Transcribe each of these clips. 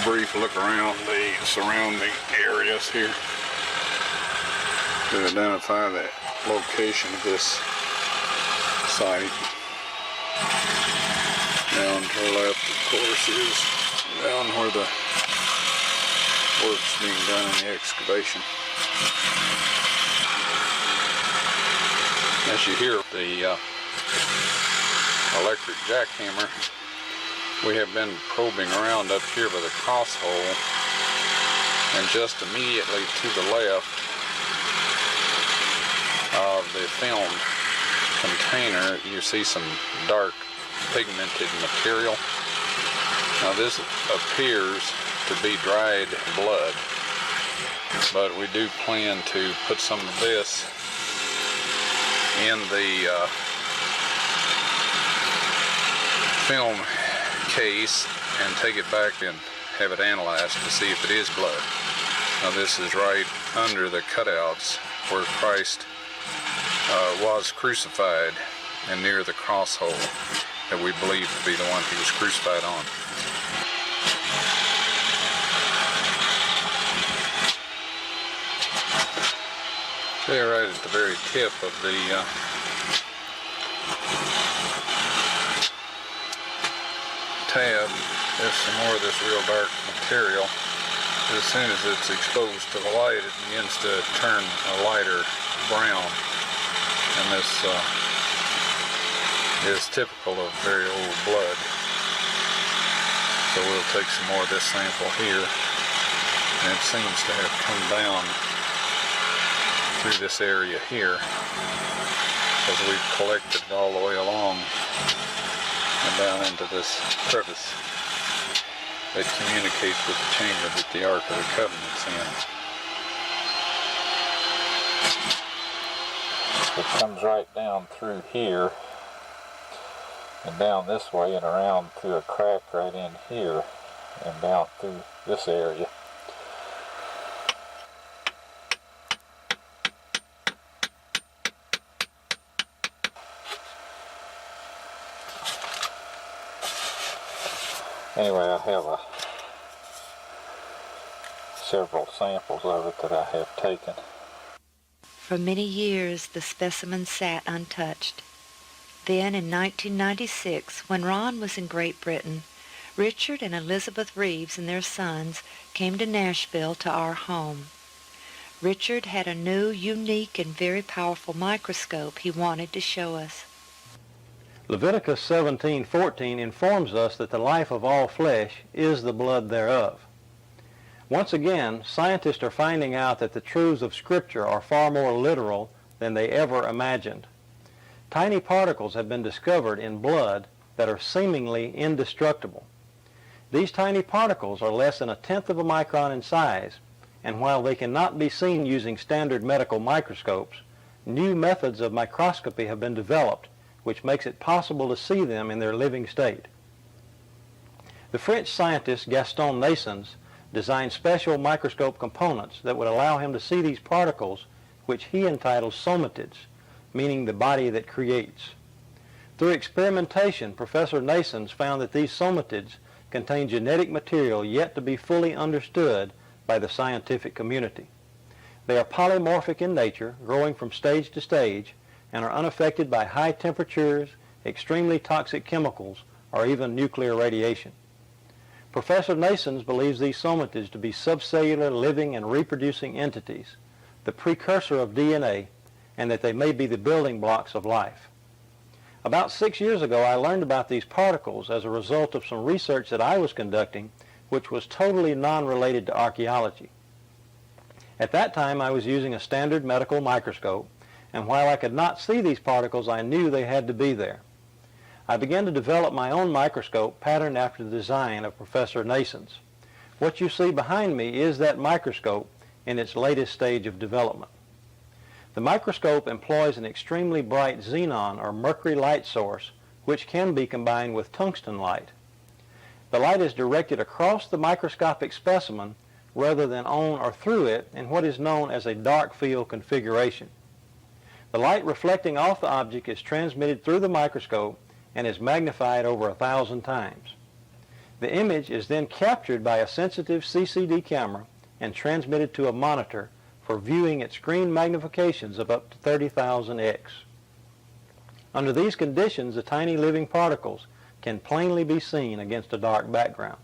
brief look around the surrounding areas here to identify the location of this site. Down to the left, of course, is down where the work's being done in the excavation. As you hear the electric jackhammer, we have been probing around up here by the cross hole, and just immediately to the left of the film container you see some dark pigmented material. Now this appears to be dried blood, but we do plan to put some of this in the film case and take it back and have it analyzed to see if it is blood. Now this is right under the cutouts where Christ was crucified and near the cross hole that we believe to be the one he was crucified on. There, right at the very tip of the tab, there's some more of this real dark material. As soon as it's exposed to the light, it begins to turn a lighter brown, and this is typical of very old blood. So we'll take some more of this sample here, and it seems to have come down through this area here, as we've collected it all the way along and down into this crevice that communicates with the chamber that the Ark of the Covenant's in. It comes right down through here and down this way and around through a crack right in here and down through this area. Anyway, I have several samples of it that I have taken. For many years, the specimen sat untouched. Then, in 1996, when Ron was in Great Britain, Richard and Elizabeth Reeves and their sons came to Nashville to our home. Richard had a new, unique, and very powerful microscope he wanted to show us. Leviticus 17:14 informs us that the life of all flesh is the blood thereof. Once again, scientists are finding out that the truths of Scripture are far more literal than they ever imagined. Tiny particles have been discovered in blood that are seemingly indestructible. These tiny particles are less than 1/10 of a micron in size, and while they cannot be seen using standard medical microscopes, new methods of microscopy have been developed which makes it possible to see them in their living state. The French scientist Gaston Naessens designed special microscope components that would allow him to see these particles, which he entitled somatids, meaning the body that creates. Through experimentation, Professor Naessens found that these somatids contain genetic material yet to be fully understood by the scientific community. They are polymorphic in nature, growing from stage to stage, and are unaffected by high temperatures, extremely toxic chemicals, or even nuclear radiation. Professor Naessens believes these somatids to be subcellular living and reproducing entities, the precursor of DNA, and that they may be the building blocks of life. About 6 years ago, I learned about these particles as a result of some research that I was conducting, which was totally non-related to archaeology. At that time, I was using a standard medical microscope, and while I could not see these particles, I knew they had to be there. I began to develop my own microscope patterned after the design of Professor Naessens. What you see behind me is that microscope in its latest stage of development. The microscope employs an extremely bright xenon or mercury light source, which can be combined with tungsten light. The light is directed across the microscopic specimen rather than on or through it in what is known as a dark field configuration. The light reflecting off the object is transmitted through the microscope and is magnified over 1,000 times. The image is then captured by a sensitive CCD camera and transmitted to a monitor for viewing at screen magnifications of up to 30,000x. Under these conditions, the tiny living particles can plainly be seen against a dark background.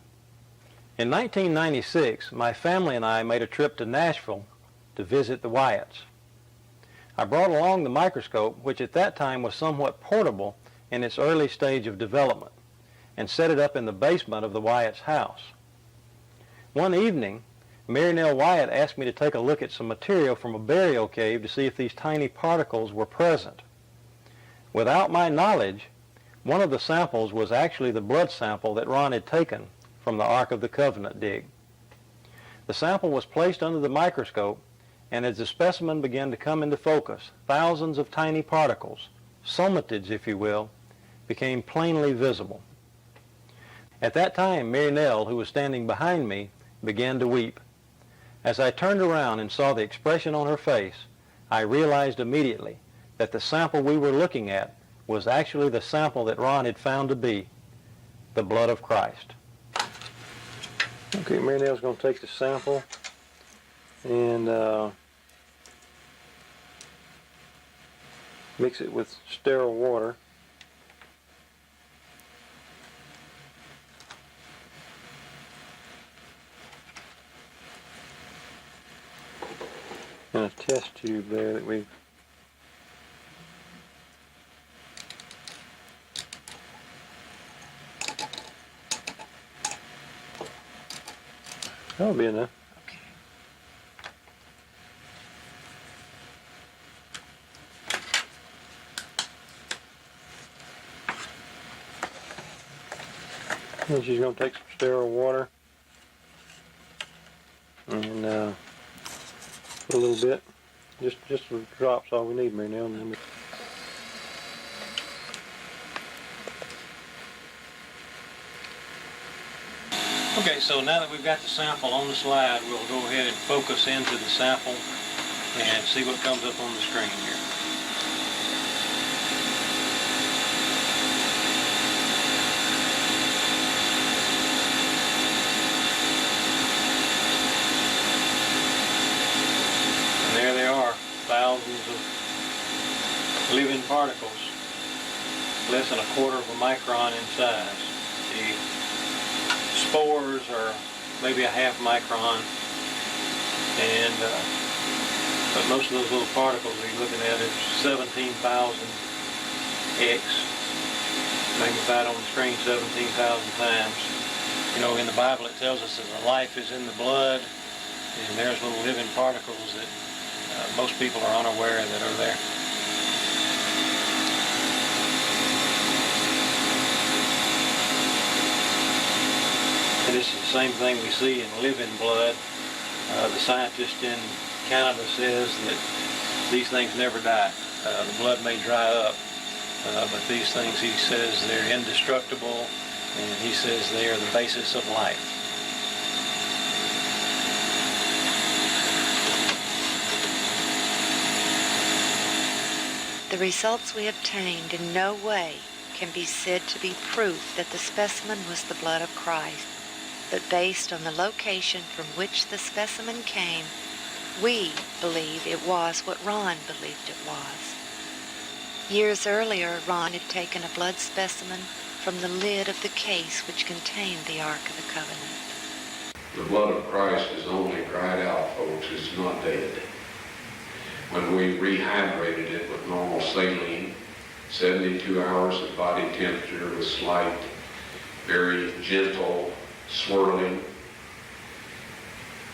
In 1996, my family and I made a trip to Nashville to visit the Wyatts. I brought along the microscope, which at that time was somewhat portable in its early stage of development, and set it up in the basement of the Wyatt's house. One evening, Mary Nell Wyatt asked me to take a look at some material from a burial cave to see if these tiny particles were present. Without my knowledge, one of the samples was actually the blood sample that Ron had taken from the Ark of the Covenant dig. The sample was placed under the microscope, and as the specimen began to come into focus, thousands of tiny particles, somatids if you will, became plainly visible. At that time, Mary Nell, who was standing behind me, began to weep. As I turned around and saw the expression on her face, I realized immediately that the sample we were looking at was actually the sample that Ron had found to be the blood of Christ. Okay, Mary Nell's going to take the sample and mix it with sterile water. And a test tube there that we've that'll be enough. Okay. And she's going to take some sterile water and a little bit, just some drops, all we need, Mary Nell. Okay, so now that we've got the sample on the slide, we'll go ahead and focus into the sample and see what comes up on the screen here. And there they are, thousands of living particles, less than a quarter of a micron in size. The spores are maybe a half micron, and but most of those little particles that you're looking at is 17,000 x, magnified on the screen 17,000 times. You know, in the Bible it tells us that the life is in the blood, and there's little living particles that most people are unaware that are there. And this is the same thing we see in living blood. The scientist in Canada says that these things never die. The blood may dry up, but these things, he says, they're indestructible, and he says they are the basis of life. The results we obtained in no way can be said to be proof that the specimen was the blood of Christ, but based on the location from which the specimen came, we believe it was what Ron believed it was. Years earlier, Ron had taken a blood specimen from the lid of the case which contained the Ark of the Covenant. The blood of Christ is only dried out, folks. It's not dead. When we rehydrated it with normal saline, 72 hours at body temperature with slight, very gentle swirling,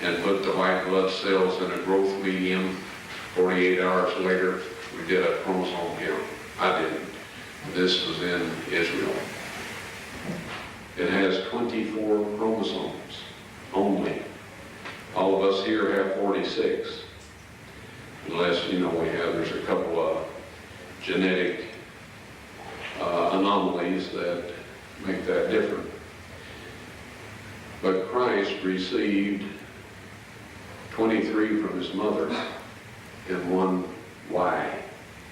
and put the white blood cells in a growth medium, 48 hours later, we did a chromosome count. I didn't. This was in Israel. It has 24 chromosomes only. All of us here have 46. Unless, there's a couple of genetic anomalies that make that different. But Christ received 23 from his mother and 1 Y,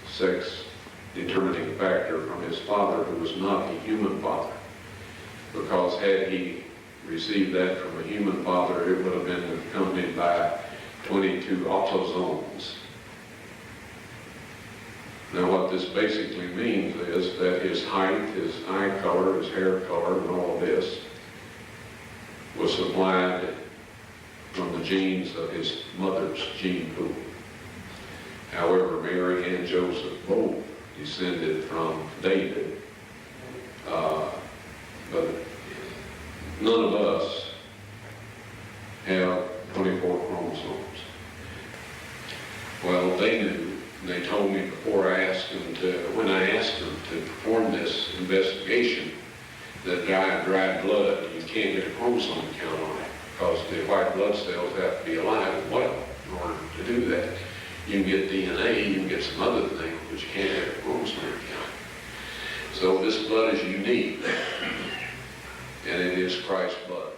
sex determining factor, from his father, who was not a human father. Because had he received that from a human father, it would have been accompanied by 22 autosomes. Now what this basically means is that his height, his eye color, his hair color, and all of this was supplied from the genes of his mother's gene pool. However, Mary and Joseph both descended from David, but none of us have 24 chromosomes. Well, they knew. They told me before I asked them when I asked them to perform this investigation, that dried blood, you can't get a chromosome count on it because the white blood cells have to be alive and well in order to do that. You can get DNA, you can get some other things, but you can't have a chromosome count. So this blood is unique, and it is Christ's blood.